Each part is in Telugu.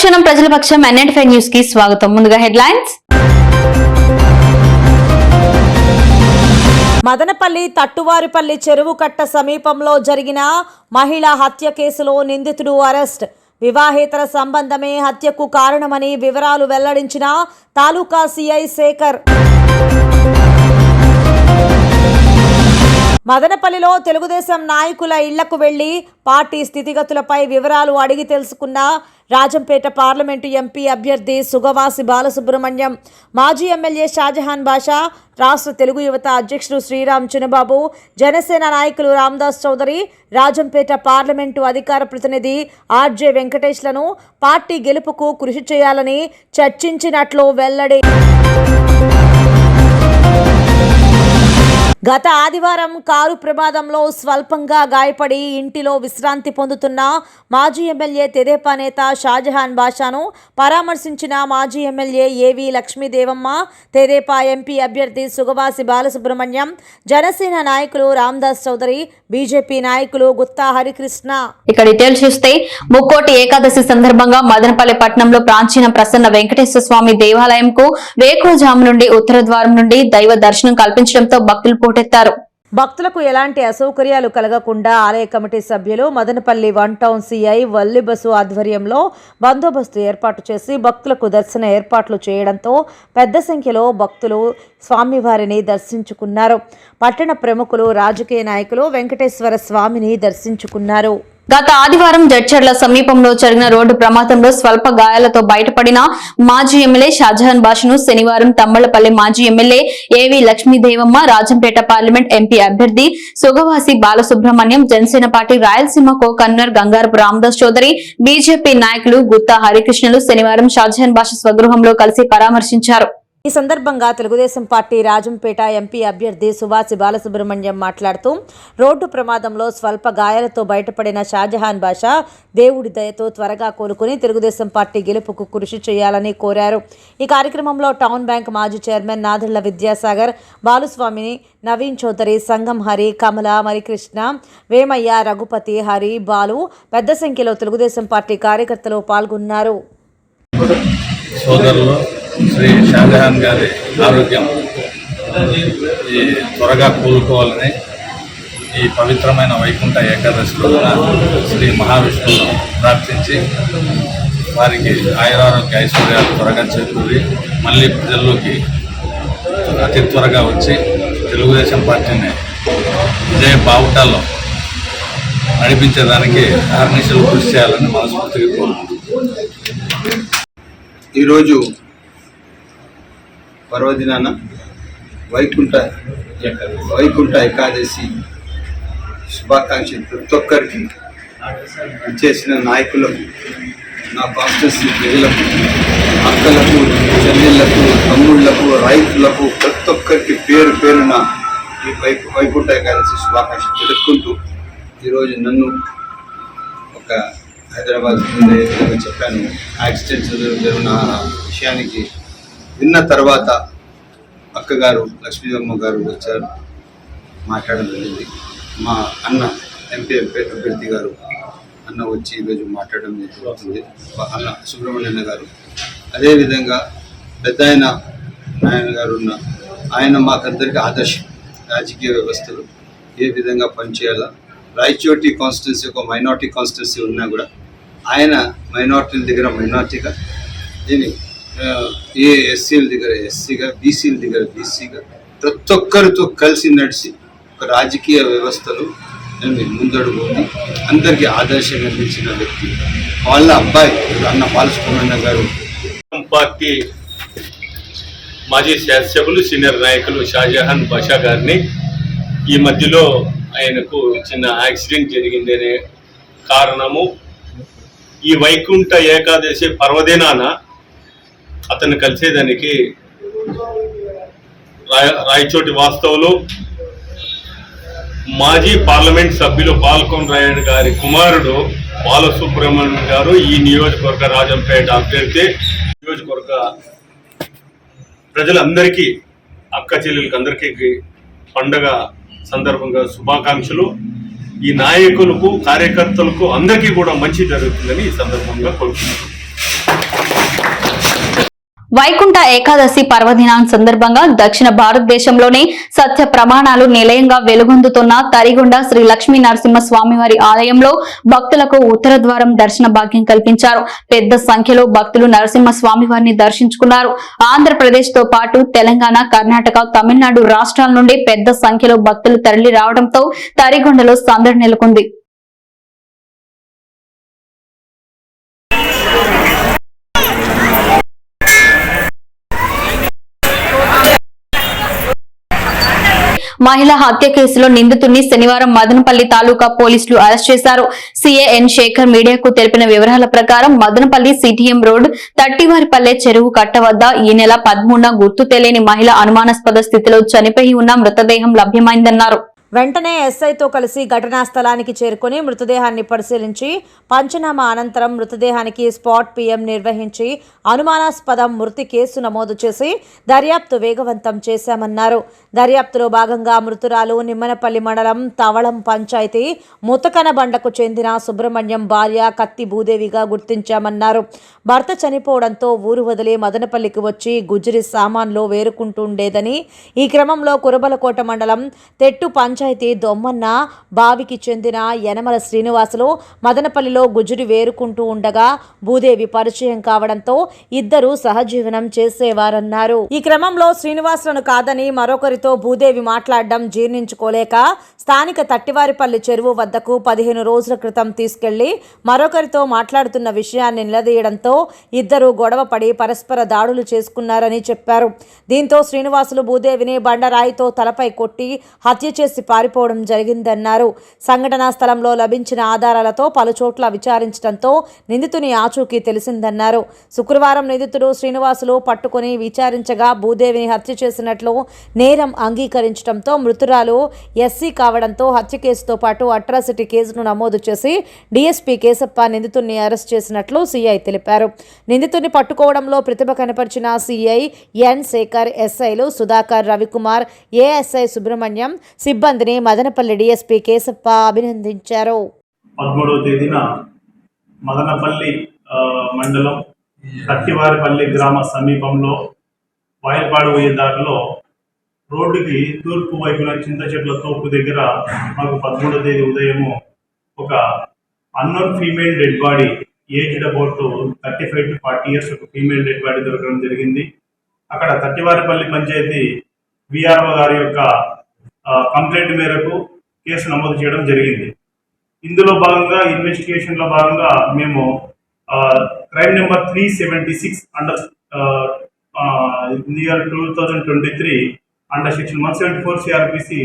ప్రతిక్షణం ప్రజల పక్షం N95 న్యూస్ కి స్వాగతం. ముందుగా హెడ్లైన్స్. మదనపల్లి తట్టువారిపల్లి చెరువు కట్ట సమీపంలో జరిగిన మహిళా హత్య కేసులో నిందితుడు అరెస్ట్. వివాహేతర సంబంధమే హత్యకు కారణమని వివరాలు వెల్లడించిన తాలూకా సిఐ శేఖర్. మదనపల్లిలో తెలుగుదేశం నాయకుల ఇళ్లకు వెళ్లి పార్టీ స్థితిగతులపై వివరాలు అడిగి తెలుసుకున్న రాజంపేట పార్లమెంటు ఎంపీ అభ్యర్థి సుగవాసి బాలసుబ్రహ్మణ్యం, మాజీ ఎమ్మెల్యే షాజహాన్ బాషా, రాష్ట్ర తెలుగు యువత అధ్యక్షుడు శ్రీరామ్ చినబాబు, జనసేన నాయకులు రామదాస్ చౌదరి, రాజంపేట పార్లమెంటు అధికార ప్రతినిధి ఆర్జే వెంకటేష్లను పార్టీ గెలుపుకు కృషి చేయాలని చర్చించినట్లు వెల్లడి. గత ఆదివారం కారు ప్రమాదంలో స్వల్పంగా గాయపడి ఇంటిలో విశ్రాంతి పొందుతున్న మాజీ ఎమ్మెల్యే తెదేపా నేత షాజహాన్ బాషాను పరామర్శించిన మాజీ ఎమ్మెల్యే ఏవి లక్ష్మీదేవమ్మ, తెదేపా ఎంపీ అభ్యర్థి సుగవాసి బాలసుబ్రహ్మణ్యం, జనసేన నాయకులు రామదాస్ చౌదరి, బీజేపీ నాయకులు గుత్తా హరికృష్ణ. ఇక డీటెయిల్స్ చూస్తే ముక్కోటి ఏకాదశి సందర్భంగా మదనపల్లి పట్టణంలో ప్రాచీన ప్రసన్న వెంకటేశ్వర స్వామి దేవాలయంకు వేకువజాము నుండి ఉత్తర ద్వారం నుండి దైవ దర్శనం కల్పించడంతో భక్తులు పోటెత్తారు. భక్తులకు ఎలాంటి అసౌకర్యాలు కలగకుండా ఆలయ కమిటీ సభ్యులు మదనపల్లి 1 టౌన్ సిఐ వల్లిబసు ఆధ్వర్యంలో బందోబస్తు ఏర్పాటు చేసి భక్తులకు దర్శన ఏర్పాట్లు చేయడంతో పెద్ద సంఖ్యలో భక్తులు స్వామివారిని దర్శించుకున్నారు. పట్టణ ప్రముఖులు, రాజకీయ నాయకులు వెంకటేశ్వర స్వామిని దర్శించుకున్నారు. గత ఆదివారం జడ్చర్ల సమీపంలో జరిగిన రోడ్డు ప్రమాదంలో స్వల్ప గాయాలతో బయటపడిన మాజీ ఎమ్మెల్యే షాజహాన్ బాషాను శనివారం తంబళ్లపల్లి మాజీ ఎమ్మెల్యే ఏవి లక్ష్మీదేవమ్మ, రాజంపేట పార్లమెంట్ ఎంపీ అభ్యర్థి Sugavasi Balasubrahmanyam, Janasena party Rayalaseema co convener Gangarapu Ramadas Chowdary, BJP నాయకులు గుత్తా హరికృష్ణలు శనివారం షాజహాన్ బాషా స్వగృహంలో కలిసి పరామర్శించారు. ఈ సందర్భంగా తెలుగుదేశం పార్టీ రాజంపేట ఎంపీ అభ్యర్థి సువాసి బాలసుబ్రహ్మణ్యం మాట్లాడుతూ రోడ్డు ప్రమాదంలో స్వల్ప గాయాలతో బయటపడిన షాజహాన్ బాషా దేవుడి దయతో త్వరగా కోలుకుని తెలుగుదేశం పార్టీ గెలుపుకు కృషి చేయాలని కోరారు. ఈ కార్యక్రమంలో టౌన్ బ్యాంక్ మాజీ చైర్మన్ నాదళ్ల విద్యాసాగర్, బాలుస్వామిని, నవీన్ చౌదరి, సంగం హరి, కమల, మరికృష్ణ, వేమయ్య, రఘుపతి, హరి, బాలు పెద్ద సంఖ్యలో తెలుగుదేశం పార్టీ కార్యకర్తలు పాల్గొన్నారు. సోదరులు శ్రీ షాజహాన్ గారి ఆరోగ్యం త్వరగా కోలుకోవాలని ఈ పవిత్రమైన వైకుంఠ ఏకాదశి రోజున శ్రీ మహావిష్ణువును ప్రార్థించి వారికి ఆయురారోగ్య ఐశ్వర్యాలు త్వరగా చేకూరి మళ్ళీ ప్రజల్లోకి అతి త్వరగా వచ్చి తెలుగుదేశం పార్టీని విజయ బావుటాల్లో నడిపించేదానికి అహర్నిశలు కృషి చేయాలని మనస్ఫూర్తిగా కోరుకుంటున్నాను. ఈరోజు పర్వదినాన వైకుంఠ ఏకాదశి శుభాకాంక్షలు ప్రతి ఒక్కరికి చేసిన నాయకులకు, నా కాన్స్టిట్యూన్సీ ప్రజలకు, అక్కలకు, చెల్లెళ్లకు, తమ్ముళ్లకు, రైతులకు ప్రతి ఒక్కరికి పేరు పేరున ఈ వైకుంఠ ఏకాదశి శుభాకాంక్షలు తెలుపుకుంటూ ఈరోజు నన్ను ఒక హైదరాబాద్ చెప్పాను. యాక్సిడెంట్స్ జరిగిన విషయానికి విన్న తర్వాత అక్కగారు లక్ష్మీదేవమ్మ గారు వచ్చారు, మాట్లాడడం జరిగింది. మా అన్న ఎంపీ అభ్యర్థి గారు అన్న వచ్చి ఈరోజు మాట్లాడడం జరుగుతుంది. అన్న సుబ్రహ్మణ్యన్న గారు, అదేవిధంగా పెద్ద నాయన గారు ఉన్న ఆయన మాకందరికీ ఆదర్శం. రాజకీయ వ్యవస్థలు ఏ విధంగా పనిచేయాలా, రాయచోటి కాన్స్టిట్యున్సీ ఒక మైనార్టీ కాన్స్టిట్యున్సీ ఉన్నా కూడా ఆయన మైనార్టీల దగ్గర మైనార్టీగా, ఏ ఎస్సీల దగ్గర ఎస్సీగా, బీసీల దగ్గర బీసీగా ప్రతి ఒక్కరితో కలిసి నడిచి ఒక రాజకీయ వ్యవస్థలు ముందడుగు అందరికీ ఆదర్శంగా నిలిచిన వ్యక్తి. వాళ్ళ అబ్బాయి అన్న బాలసుబ్రహ్మణ్యం గారు పార్టీ మాజీ శాసనసభ్యులు, సీనియర్ నాయకులు షాజహాన్ బాషా గారిని ఈ మధ్యలో ఆయనకు చిన్న యాక్సిడెంట్ జరిగిందనే కారణము ఈ వైకుంఠ ఏకాదశి పర్వదినాన అతను కలిసేదానికి రాయచోటి వాస్తవులు మాజీ పార్లమెంట్ సభ్యులు పాల్కొన్ రాయన్ గారి కుమారుడు బాలసుబ్రహ్మణ్యం గారు ఈ నియోజకవర్గ రాజంపేట అభ్యర్థి. నియోజకవర్గ ప్రజలందరికీ, అక్క చెల్లెలకి అందరికీ పండగ సందర్భంగా శుభాకాంక్షలు. ఈ నాయకులకు, కార్యకర్తలకు అందరికీ కూడా మంచి జరుగుతుందని ఈ సందర్భంగా కోరుకుంటున్నాను. వైకుంఠ ఏకాదశి పర్వదినం సందర్భంగా దక్షిణ భారతదేశంలోనే సత్య ప్రమాణాలు నిలయంగా వెలుగొందుతున్న తరిగొండ శ్రీ లక్ష్మీ నరసింహ స్వామివారి ఆలయంలో భక్తులకు ఉత్తర ద్వారం దర్శన భాగ్యం కల్పించారు. పెద్ద సంఖ్యలో భక్తులు నరసింహ స్వామివారిని దర్శించుకున్నారు. ఆంధ్రప్రదేశ్ తో పాటు తెలంగాణ, కర్ణాటక, తమిళనాడు రాష్ట్రాల నుండి పెద్ద సంఖ్యలో భక్తులు తరలి రావడంతో తరిగొండలో సందడి నెలకొంది. మహిళా హత్య కేసులో నిందితుడిని శనివారం మదనపల్లి తాలూకా పోలీసులు అరెస్ట్ చేశారు. సీఏ ఎన్ శేఖర్ మీడియాకు తెలిపిన వివరాల ప్రకారం మదనపల్లి సిటిఎం రోడ్ తట్టివారిపల్లె చెరువు కట్ట వద్ద ఈ నెల 13న గుర్తు తెలియని మహిళ అనుమానాస్పద స్థితిలో చనిపోయి ఉన్న మృతదేహం లభ్యమైందన్నారు. వెంటనే ఎస్ఐతో కలిసి ఘటనా స్థలానికి చేరుకుని మృతదేహాన్ని పరిశీలించి పంచనామా అనంతరం మృతదేహానికి స్పాట్ పిఎం నిర్వహించి అనుమానాస్పద మృతి కేసు నమోదు చేసి దర్యాప్తు వేగవంతం చేశామన్నారు. దర్యాప్తులో భాగంగా మృతురాలు నిమ్మనపల్లి మండలం తవళం పంచాయతీ ముతకనబండకు చెందిన సుబ్రహ్మణ్యం భార్య కత్తి భూదేవిగా గుర్తించామన్నారు. భర్త చనిపోవడంతో ఊరు వదిలి మదనపల్లికి వచ్చి గుజ్జిరి సామాన్లో వేరుకుంటుండేదని, ఈ క్రమంలో కురబలకోట మండలం తెట్టు పంచాయతీ దొమ్మన్న బావికి చెందిన యనమల శ్రీనివాసులు మదనపల్లిలో గుజ్జురి వేరుకుంటూ ఉండగా భూదేవి పరిచయం కావడంతో ఇద్దరు సహజీవనం చేసేవారన్నారు. ఈ క్రమంలో శ్రీనివాసులను కాదని మరొకరితో భూదేవి మాట్లాడడం జీర్ణించుకోలేక స్థానిక తట్టివారిపల్లి చెరువు వద్దకు 15 రోజుల క్రితం తీసుకెళ్లి మరొకరితో మాట్లాడుతున్న విషయాన్ని నిలదీయడంతో ఇద్దరు గొడవపడి పరస్పర దాడులు చేసుకున్నారని చెప్పారు. దీంతో శ్రీనివాసులు భూదేవిని బండరాయితో తలపై కొట్టి హత్య చేసి పారిపోవడం జరిగిందన్నారు. సంఘటనా స్థలంలో లభించిన ఆధారాలతో పలుచోట్ల విచారించడంతో నిందితుని ఆచూకీ తెలిసిందన్నారు. శుక్రవారం నిందితుడు శ్రీనివాసులు పట్టుకుని విచారించగా భూదేవిని హత్య చేసినట్లు నేరం అంగీకరించడంతో మృతురాలు ఎస్సీ కావడంతో హత్య కేసుతో పాటు అట్రాసిటీ కేసును నమోదు చేసి డీఎస్పీ కేశప్ప నిందితుడిని అరెస్ట్ చేసినట్లు సీఐ తెలిపారు. నిందితుడిని పట్టుకోవడంలో ప్రతిభ కనపరిచిన సీఐ ఎన్ శేఖర్, ఎస్ఐలు సుధాకర్, రవికుమార్, ఏఎస్ఐ సుబ్రహ్మణ్యం సిబ్బందిని మదనపల్లి డీఎస్పీ కేశప్ప అభినందించారు. 13వ తేదీన మదనపల్లి మండలం తట్టివారిపల్లి గ్రామ సమీపంలో వాయిల్పాడు పోయే దారిలో రోడ్డుకి తూర్పు వైపున చింత చెట్ల తోపు దగ్గర మాకు 13వ తేదీ ఉదయము ఒక unknown female dead body aged about 35 to 40 years ఒక ఫీమేల్ డెడ్ బాడీ దొరకడం జరిగింది. అక్కడ తట్టివారిపల్లి పంచాయతీ విఆర్ఓ గారి యొక్క కంప్లైంట్ మేరకు కేసు నమోదు చేయడం జరిగింది. ఇందులో భాగంగా ఇన్వెస్టిగేషన్లో భాగంగా మేము crime number 376 under year 2023 under section 174 CrPC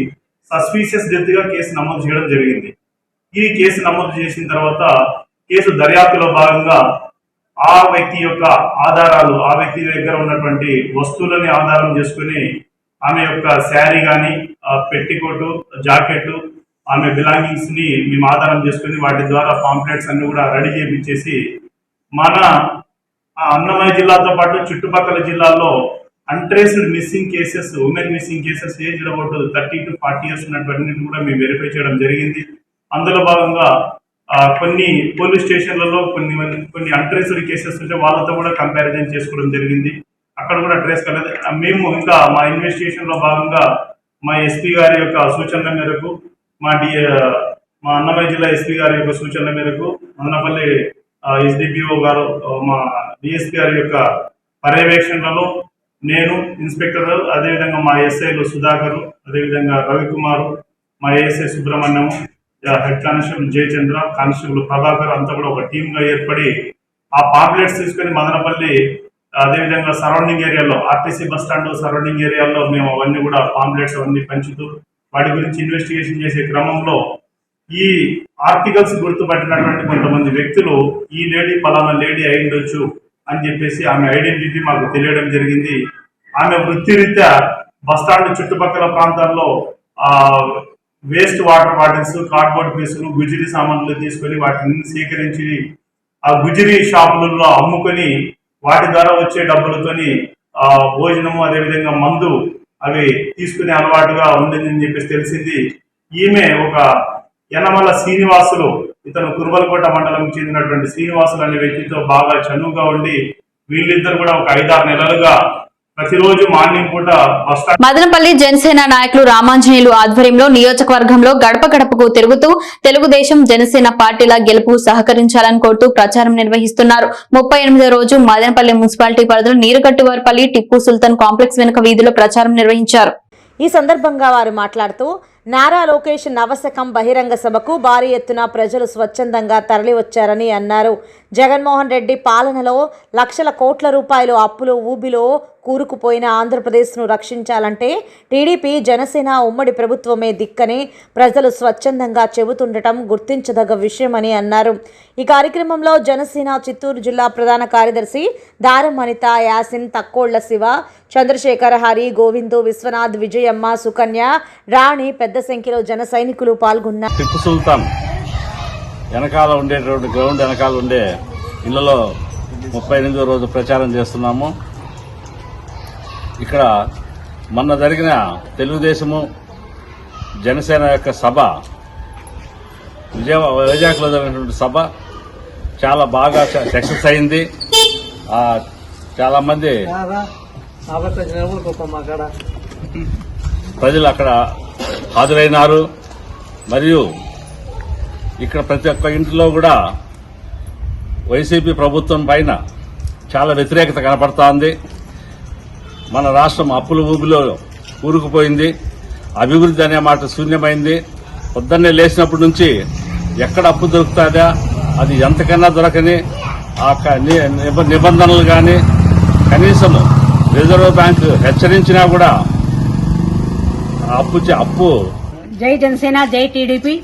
suspicious డెత్గా కేసు నమోదు చేయడం జరిగింది. ఈ కేసు నమోదు చేసిన తర్వాత కేసు దర్యాప్తులో భాగంగా ఆ వ్యక్తి యొక్క ఆధారాలు, ఆ వ్యక్తి దగ్గర ఉన్నటువంటి వస్తువులని ఆధారం చేసుకుని ఆమె యొక్క శారీ కానీ, పెట్టికోటు, జాకెట్, ఆమె బిలాంగింగ్స్ ని మేము ఆధారం చేసుకుని వాటి ద్వారా పాంప్లెట్స్ అన్ని కూడా రెడీ చేయించేసి మన అన్నమయ్య జిల్లాతో పాటు చుట్టుపక్కల జిల్లాల్లో untraced missing cases, women missing cases aged about 30 to 40 years ఉన్నటువంటి కూడా మేము వెరిఫై చేయడం జరిగింది. అందులో భాగంగా కొన్ని పోలీస్ స్టేషన్లలో కొన్ని అన్ట్రేస్డ్ కేసెస్ ఉంటే వాళ్ళతో కూడా కంపారిజన్ చేసుకోవడం జరిగింది. అక్కడ కూడా ట్రేస్ కాలేదు. మేము ఇంకా మా ఇన్వెస్టిగేషన్ లో భాగంగా మా ఎస్పీ గారి యొక్క సూచనల మేరకు, మా అన్నమయ్య జిల్లా ఎస్పీ గారి యొక్క సూచనల మేరకు, మదనపల్లి ఎస్డిపిఓ గారు, మా డిఎస్పీ గారి యొక్క పర్యవేక్షణలో నేను, ఇన్స్పెక్టర్, అదేవిధంగా మా ఎస్ఐలు సుధాకర్, అదేవిధంగా రవికుమార్, మా ASI Subrahmanyam, head constable Jayachandra, constable Prabhakar అంతా కూడా ఒక టీమ్గా ఏర్పడి ఆ పాంప్లెట్స్ తీసుకొని మదనపల్లి అదేవిధంగా సరౌండింగ్ ఏరియాలో, ఆర్టీసీ బస్ స్టాండ్ సరౌండింగ్ ఏరియాలో మేము అవన్నీ కూడా పాంప్లెట్స్ అవన్నీ పంచుతూ వాటి గురించి ఇన్వెస్టిగేషన్ చేసే క్రమంలో ఈ ఆర్టికల్స్ గుర్తుపట్టినటువంటి కొంతమంది వ్యక్తులు ఈ లేడీ పలానా లేడీ అయి ఉండొచ్చు అని చెప్పేసి ఆమె ఐడెంటిటీ మాకు తెలియడం జరిగింది. ఆమె వృత్తిరీత్యా బస్టాండ్ చుట్టుపక్కల ప్రాంతాల్లో వేస్ట్ వాటర్ బాటిల్స్, కార్డ్బోర్డ్ పీసులు, గుజిరీ సామాన్లు తీసుకొని వాటిని సేకరించి ఆ గుజిరీ షాపులలో అమ్ముకొని వాటి ద్వారా వచ్చే డబ్బులతోని భోజనము, అదేవిధంగా మందు అవి తీసుకునే అలవాటుగా ఉండిందని చెప్పేసి తెలిసింది. ఈమె ఒక యనమల శ్రీనివాసులు, ఇతను కురుబలకోట మండలం చెందినటువంటి శ్రీనివాసులు అనే వ్యక్తితో బాగా చనువుగా ఉండి వీళ్ళిద్దరు కూడా ఒక 5-6 నెలలుగా ప్రతిరోజు మార్నింగ్ పూట బస్ స్టాండ్ మదనపల్లి జనసేన నాయకులు రామాంజనేయులు ఆధ్వర్యంలో నియోజకవర్గంలో గడప గడపకు తిరుగుతూ తెలుగుదేశం జనసేన పార్టీల గెలుపు సహకరించాలని కోరుతూ ప్రచారం నిర్వహిస్తున్నారు. 38వ రోజు మదనపల్లి మున్సిపాలిటీ పరిధిలో నీరుగట్టువారిపల్లి టిప్పు సుల్తాన్ కాంప్లెక్స్ వెనుక వీధిలో ప్రచారం నిర్వహించారు. ఈ సందర్భంగా వారు మాట్లాడుతూ నారా లోకేష్ నవశకం బహిరంగ సభకు భారీ ఎత్తున ప్రజలు స్వచ్ఛందంగా తరలివచ్చారని అన్నారు. జగన్మోహన్ రెడ్డి పాలనలో లక్షల కోట్ల రూపాయలు అప్పులు ఊబిలో కూరుకుపోయిన ఆంధ్రప్రదేశ్ను రక్షించాలంటే టీడీపీ జనసేన ఉమ్మడి ప్రభుత్వమే దిక్కని ప్రజలు స్వచ్ఛందంగా చెబుతుండటం గుర్తించదగ్గ విషయమని అన్నారు. ఈ కార్యక్రమంలో జనసేన చిత్తూరు జిల్లా ప్రధాన కార్యదర్శి దారం అనిత, యాసిన్, తక్కోళ్ల శివ, చంద్రశేఖర్, హరి, గోవిందు, విశ్వనాథ్, విజయమ్మ, సుకన్య, రాణి పెద్ద సంఖ్యలో జన సైనికులు పాల్గొన్నారు. టిప్పు సుల్తాన్ వెనకాల ఉండేటువంటి గ్రౌండ్ వెనకాల ఉండే ఇళ్లలో 38వ రోజు ప్రచారం చేస్తున్నాము. ఇక్కడ మొన్న జరిగిన తెలుగుదేశము జనసేన యొక్క సభ వైజాగ్లో జరిగినటువంటి సభ చాలా బాగా సక్సెస్ అయింది. చాలా మంది ప్రజలు అక్కడ హాజరైనారు. మరియు ఇక్కడ ప్రతి ఒక్క ఇంట్లో కూడా వైసీపీ ప్రభుత్వం పైన చాలా వ్యతిరేకత కనపడుతోంది. మన రాష్ట్రం అప్పుల ఊబిలో కూరుకుపోయింది. అభివృద్ధి అనే మాట శూన్యమైంది. పొద్దున్నే లేచినప్పటి నుంచి ఎక్కడ అప్పు దొరుకుతుందా, అది ఎంతకన్నా దొరకని ఆ నిబంధనలు కానీ కనీసం రిజర్వ్ బ్యాంకు హెచ్చరించినా కూడా అప్పు. జై జనసేన, జై టీడీపీ.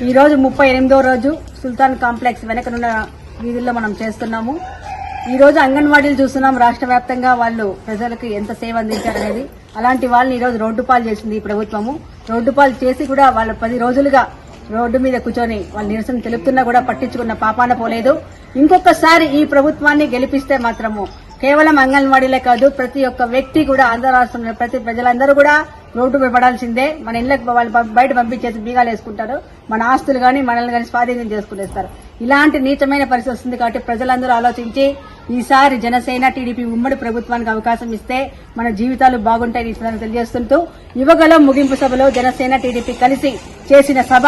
ఈ రోజు 38వ రోజు సుల్తాన్ కాంప్లెక్స్ వెనకనున్న వీధుల్లో మనం చేస్తున్నాము. ఈ రోజు అంగన్వాడీలు చూస్తున్నాం రాష్ట్ర వ్యాప్తంగా వాళ్ళు ప్రజలకు ఎంత సేవ అందించారనేది. అలాంటి వాళ్ళని ఈ రోజు రోడ్డు పాలు చేసింది ఈ ప్రభుత్వము. రోడ్డు పాలు చేసి కూడా వాళ్ళు 10 రోజులుగా రోడ్డు మీద కూర్చొని వాళ్ళు నిరసన తెలుపుతున్నా కూడా పట్టించుకున్న పాపాన పోలేదు. ఇంకొకసారి ఈ ప్రభుత్వాన్ని గెలిపిస్తే మాత్రము కేవలం అంగన్వాడీలే కాదు, ప్రతి ఒక్క వ్యక్తి కూడా ఆంధ్ర రాష్ట్రంలో ప్రతి ప్రజలందరూ కూడా రోడ్డు మీద పడాల్సిందే. మన ఇళ్లకు వాళ్ళు బయట పంపించేసి బీగాలు వేసుకుంటారు, మన ఆస్తులు కానీ మనల్ని కానీ స్వాధీనం చేసుకునేస్తారు. ఇలాంటి నీచమైన పరిస్థితి వస్తుంది. కాబట్టి ప్రజలందరూ ఆలోచించి ఈసారి జనసేన టీడీపీ ఉమ్మడి ప్రభుత్వానికి అవకాశం ఇస్తే మన జీవితాలు బాగుంటాయని తెలియజేస్తుంటూ యువగలం ముగింపు సభలో జనసేన టీడీపీ కలిసి చేసిన సభ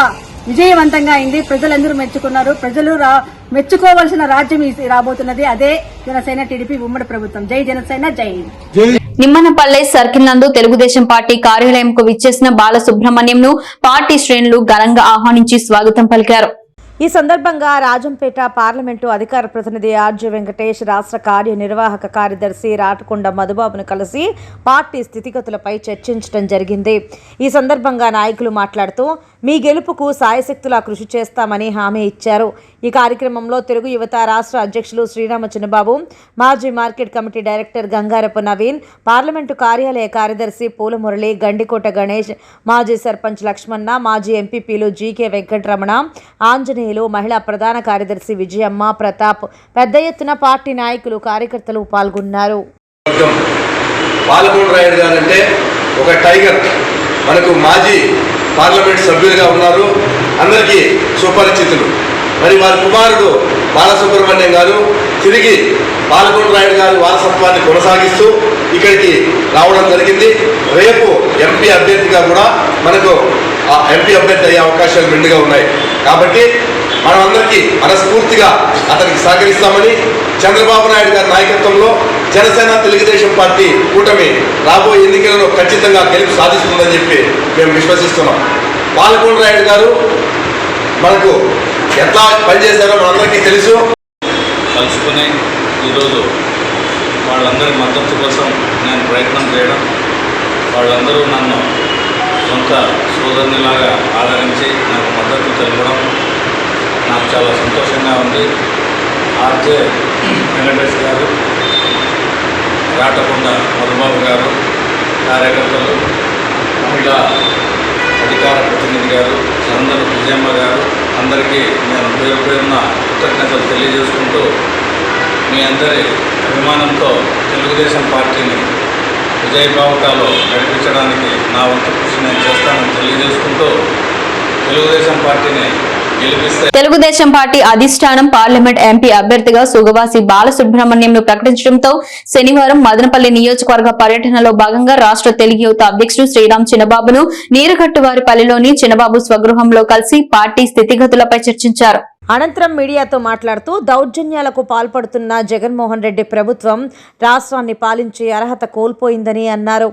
విజయవంతంగా అయింది. ప్రజలందరూ మెచ్చుకున్నారు. ప్రజలు మెచ్చుకోవాల్సిన రాజ్యం రాబోతున్నది అదే జనసేన టీడీపీ ఉమ్మడి ప్రభుత్వం. జై జనసేన, జై. నిమ్మనపల్లె సర్కిల్ నందు తెలుగుదేశం పార్టీ కార్యాలయంకు విచ్చేసిన బాలసుబ్రహ్మణ్యంను పార్టీ శ్రేణులు ఘనంగా ఆహ్వానించి స్వాగతం పలికారు. ఈ సందర్భంగా రాజంపేట పార్లమెంటు అధికార ప్రతినిధి ఆర్జే వెంకటేష్, రాష్ట్ర కార్యనిర్వాహక కార్యదర్శి రాటకొండ మధుబాబును కలిసి పార్టీ స్థితిగతులపై చర్చించడం జరిగింది. ఈ సందర్భంగా నాయకులు మాట్లాడుతూ మీ గెలుపుకు సాయశక్తులా కృషి చేస్తామని హామీ ఇచ్చారు. ఈ కార్యక్రమంలో తెలుగు యువత రాష్ట్ర అధ్యక్షులు శ్రీరామ చిన్నబాబు, మాజీ market committee director Gangarapu Naveen, parliament కార్యాలయ కార్యదర్శి పూలమురళి, గండికోట గణేష్, మాజీ సర్పంచ్ లక్ష్మణ, మాజీ ఎంపీపీలు జీకే వెంకటరమణ, ఆంజనేయులు, మహిళా ప్రధాన కార్యదర్శి విజయమ్మ, ప్రతాప్, పెద్ద ఎత్తున పార్టీ నాయకులు కార్యకర్తలు పాల్గొన్నారు. పాలకొండ రాయుడు గారంటే ఒక టైగర్. మనకు మాజీ పార్లమెంట్ సభ్యులుగా ఉన్నారు, అందరికీ సుపరిచితులు. మరి వారి కుమారుడు బాలసుబ్రహ్మణ్యం గారు తిరిగి పాలకొండ రాయుడు గారి వారసత్వాన్ని కొనసాగిస్తూ ఇక్కడికి రావడం జరిగింది. రేపు ఎంపీ అభ్యర్థిగా కూడా మనకు ఎంపీ అభ్యర్థి అయ్యే అవకాశాలు మెండుగా ఉన్నాయి. కాబట్టి మనమందరికీ మనస్ఫూర్తిగా అతనికి సహకరిస్తామని, చంద్రబాబు నాయుడు గారి నాయకత్వంలో జనసేన తెలుగుదేశం పార్టీ కూటమి రాబోయే ఎన్నికలలో ఖచ్చితంగా గెలుపు సాధిస్తుందని చెప్పి మేము విశ్వసిస్తున్నాం. పాలకొండ రాయుడు గారు మనకు ఎట్లా పనిచేశారో మనందరికీ తెలుసు. కలుసుకుని ఈరోజు వాళ్ళందరి మద్దతు కోసం నేను ప్రయత్నం చేయడం, వాళ్ళందరూ నన్ను సొంత సోదరునిలాగా ఆదరించి నాకు మద్దతు తెలపడం నాకు చాలా సంతోషంగా ఉంది. ఆర్జే వెంకటేష్ గారు, రాటకొండ మధుబాబు గారు, కార్యకర్తలు, మహిళా అధికార ప్రతినిధి గారు, అందరూ విజయమ్మ గారు, అందరికీ నేను పేరు పేరున కృతజ్ఞతలు తెలియజేసుకుంటూ మీ అందరి అభిమానంతో తెలుగుదేశం పార్టీని విజయబావుటాలో నడిపించడానికి నా వంతు కృషి నేను చేస్తానని తెలియజేసుకుంటూ తెలుగుదేశం పార్టీని గెలిపిస్తే తెలుగుదేశం పార్టీ అధిష్టానం పార్లమెంట్ ఎంపీ అభ్యర్థిగా సుగవాసి బాలసుబ్రహ్మణ్యంను ప్రకటించడంతో శనివారం మదనపల్లి నియోజకవర్గ పర్యటనలో భాగంగా రాష్ట్ర తెలుగు యువత అధ్యక్షుడు శ్రీరామ్ చిన్నబాబును నీరుగట్టువారిపల్లిలోని చిన్నబాబు స్వగృహంలో కలిసి పార్టీ స్థితిగతులపై చర్చించారు. అనంతరం మీడియాతో మాట్లాడుతూ దౌర్జన్యాలకు పాల్పడుతున్న జగన్మోహన్ రెడ్డి ప్రభుత్వం రాష్ట్రాన్ని పాలించే అర్హత కోల్పోయిందని అన్నారు.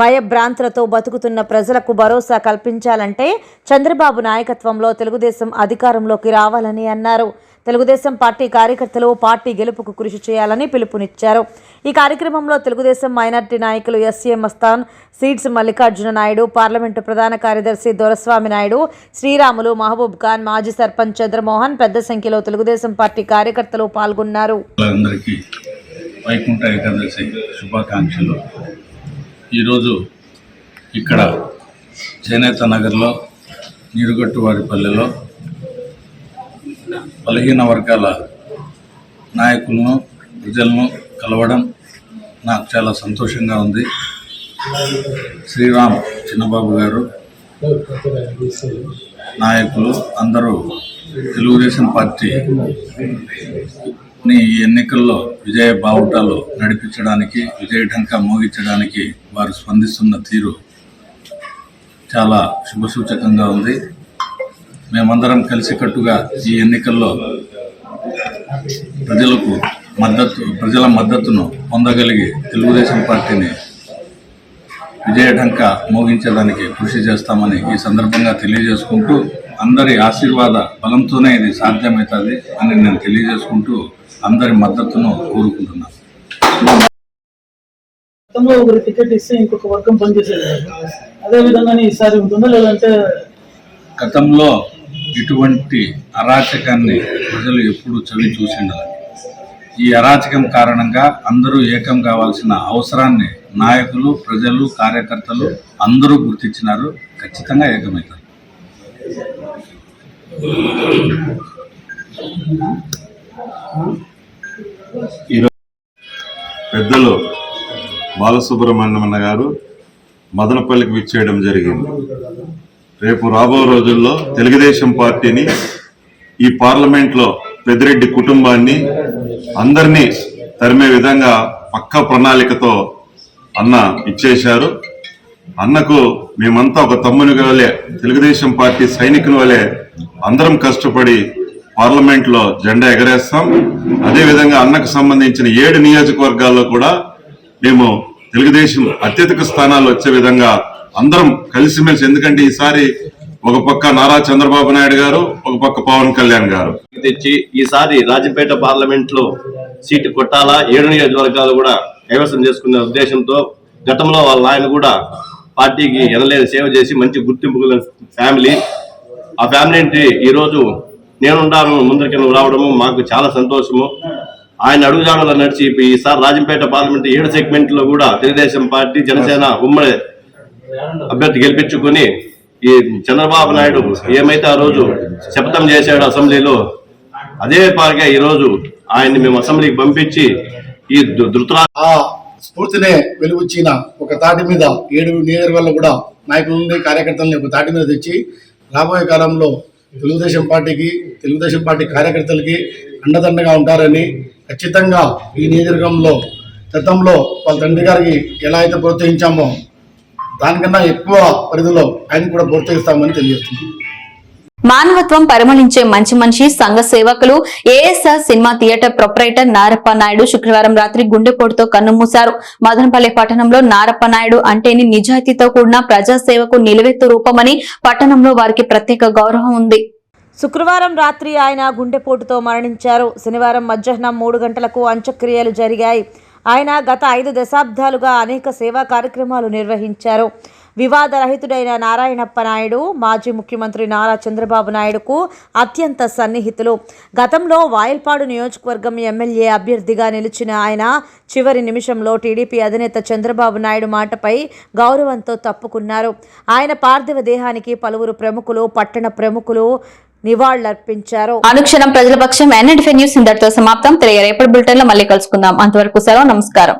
భయభ్రాంతులతో బతుకుతున్న ప్రజలకు భరోసా కల్పించాలంటే చంద్రబాబు నాయకత్వంలో తెలుగుదేశం అధికారంలోకి రావాలని అన్నారు. తెలుగుదేశం పార్టీ కార్యకర్తలు పార్టీ గెలుపుకు కృషి చేయాలని పిలుపునిచ్చారు. ఈ కార్యక్రమంలో తెలుగుదేశం మైనార్టీ నాయకులు SA Mastan, seeds Mallikarjuna Naidu, parliament ప్రధాన కార్యదర్శి దొరస్వామి నాయుడు, శ్రీరాములు, మహబూబ్ ఖాన్, మాజీ సర్పంచ్ చంద్రమోహన్ పెద్ద సంఖ్యలో తెలుగుదేశం పార్టీ కార్యకర్తలు పాల్గొన్నారు. అందరికీ వైకుంఠ ఏకాదశి శుభాకాంక్షలు. ఈరోజు ఇక్కడ చేనేత నగర్లో నీరుగట్టువారిపల్లెలో బలహీన వర్గాల నాయకులను ప్రజలను కలవడం నాకు చాలా సంతోషంగా ఉంది. శ్రీరామ్ చిన్నబాబు గారు నాయకులు అందరూ తెలుగుదేశం పార్టీని ఈ ఎన్నికల్లో విజయ బావుటాలు నడిపించడానికి, విజయఢంకా మోగించడానికి వారు స్పందిస్తున్న తీరు చాలా శుభసూచకంగా ఉంది. మేమందరం కలిసికట్టుగా ఈ ఎన్నికల్లో ప్రజల మద్దతును పొందగలిగి తెలుగుదేశం పార్టీని విజయఢంకా మోగించడానికి కృషి చేస్తామని ఈ సందర్భంగా తెలియజేసుకుంటూ, అందరి ఆశీర్వాద బలంతోనే ఇది సాధ్యమవుతుంది అని నేను తెలియజేసుకుంటూ అందరి మద్దతును కోరుకుంటున్నాను. గతంలో ఒకరి టికెట్ ఇస్తే ఇంకొక వర్గం పనిచేసేది, అదే విధంగానే ఈసారి ఉంటుందా లేదంటే? గతంలో ఇటువంటి అరాచకాన్ని ప్రజలు ఎప్పుడు చవి చూసిండాలి. ఈ అరాచకం కారణంగా అందరూ ఏకం కావాల్సిన అవసరాన్ని నాయకులు, ప్రజలు, కార్యకర్తలు అందరూ గుర్తించినారు. ఖచ్చితంగా ఏకమవుతారు. పెద్దలు బాలసుబ్రహ్మణ్యం గారు మదనపల్లికి విచ్చేయడం జరిగింది. రేపు రాబో రోజుల్లో తెలుగుదేశం పార్టీని, ఈ పార్లమెంట్లో పెద్దిరెడ్డి కుటుంబాన్ని అందరినీ తరిమే విధంగా పక్కా ప్రణాళికతో అన్న ఇచ్చేశారు. అన్నకు మేమంతా ఒక తమ్ముని వలె, తెలుగుదేశం పార్టీ సైనికుల వలె అందరం కష్టపడి పార్లమెంట్లో జెండా ఎగరేస్తాం. అదేవిధంగా అన్నకు సంబంధించిన 7 నియోజకవర్గాల్లో కూడా మేము తెలుగుదేశం అత్యధిక స్థానాలు వచ్చే విధంగా అందరం కలిసిమెలిసి, ఎందుకంటే ఈసారి ఒక పక్క నారా చంద్రబాబు నాయుడు గారు, ఒక పక్క పవన్ కళ్యాణ్ గారు తెచ్చి ఈసారి రాజంపేట పార్లమెంట్ లో సీటు కొట్టాలా, 7 నియోజకవర్గాలు కూడా కైవసం చేసుకునే ఉద్దేశంతో గతంలో వాళ్ళ ఆయన కూడా పార్టీకి ఎనలేని సేవ చేసి మంచి గుర్తింపు ఫ్యామిలీ, ఆ ఫ్యామిలీని ఈరోజు నేనుండాను ముందరికి రావడము మాకు చాలా సంతోషము. ఆయన అడుగుజాడలో నడిచి ఈసారి రాజంపేట పార్లమెంట్ 7 సెగ్మెంట్ లో కూడా తెలుగుదేశం పార్టీ, జనసేన ఉమ్మడి అభ్యర్థి గెలిపించుకొని ఈ చంద్రబాబు నాయుడు ఏమైతే ఆ రోజు శపథం చేశాడు అసెంబ్లీలో, అదే పార్గా ఈ రోజు ఆయన్ని మేము అసెంబ్లీకి పంపించి ఈ ఆ స్ఫూర్తినే వెలుగుచ్చిన ఒక తాటి మీద 7 నియోజకవర్గాల్లో కూడా నాయకులని, కార్యకర్తలని ఒక తాటి మీద తెచ్చి రాబోయే కాలంలో తెలుగుదేశం పార్టీకి, తెలుగుదేశం పార్టీ కార్యకర్తలకి అండదండగా ఉంటారని, ఖచ్చితంగా ఈ నియోజకవర్గంలో గతంలో వాళ్ళ తండ్రి గారికి ఎలా అయితే ప్రోత్సహించామో దానికన్నా ఎక్కువ పరిధిలో ఆయన కూడా ప్రోత్సహిస్తామని తెలియజేస్తుంది. మానవత్వం పరిమళించే మంచి మనిషి సంఘ సేవకులు ASR cinema theatre proprietor Narappa Naidu శుక్రవారం రాత్రి గుండెపోటుతో కన్నుమూశారు. మదనపల్లి పట్టణంలో నారప్ప నాయుడు అంటేని నిజాయితీతో కూడిన ప్రజాసేవకు నిలువెత్తు రూపమని పట్టణంలో వారికి ప్రత్యేక గౌరవం ఉంది. శుక్రవారం రాత్రి ఆయన గుండెపోటుతో మరణించారు. శనివారం మధ్యాహ్నం 3 గంటలకు అంత్యక్రియలు జరిగాయి. ఆయన గత 5 దశాబ్దాలుగా అనేక సేవా కార్యక్రమాలు నిర్వహించారు. వివాదరహితుడైన నారాయణప్ప నాయుడు మాజీ ముఖ్యమంత్రి నారా చంద్రబాబు నాయుడుకు అత్యంత సన్నిహితులు. గతంలో వాయల్పాడు నియోజకవర్గం ఎమ్మెల్యే అభ్యర్థిగా నిలిచిన ఆయన చివరి నిమిషంలో టీడీపీ అధినేత చంద్రబాబు నాయుడు మాటపై గౌరవంతో తప్పుకున్నారు. ఆయన పార్థివ దేహానికి పలువురు ప్రముఖులు, పట్టణ ప్రముఖులు నివాళులర్పించారు. అనుక్షణం ప్రజల పక్షం NNTV న్యూస్ ఇంతటితో సమాప్తం. తిరిగి రేపటి బులెటిన్ లో మళ్ళీ కలుసుకుందాం. అంతవరకు సెలవు, నమస్కారం.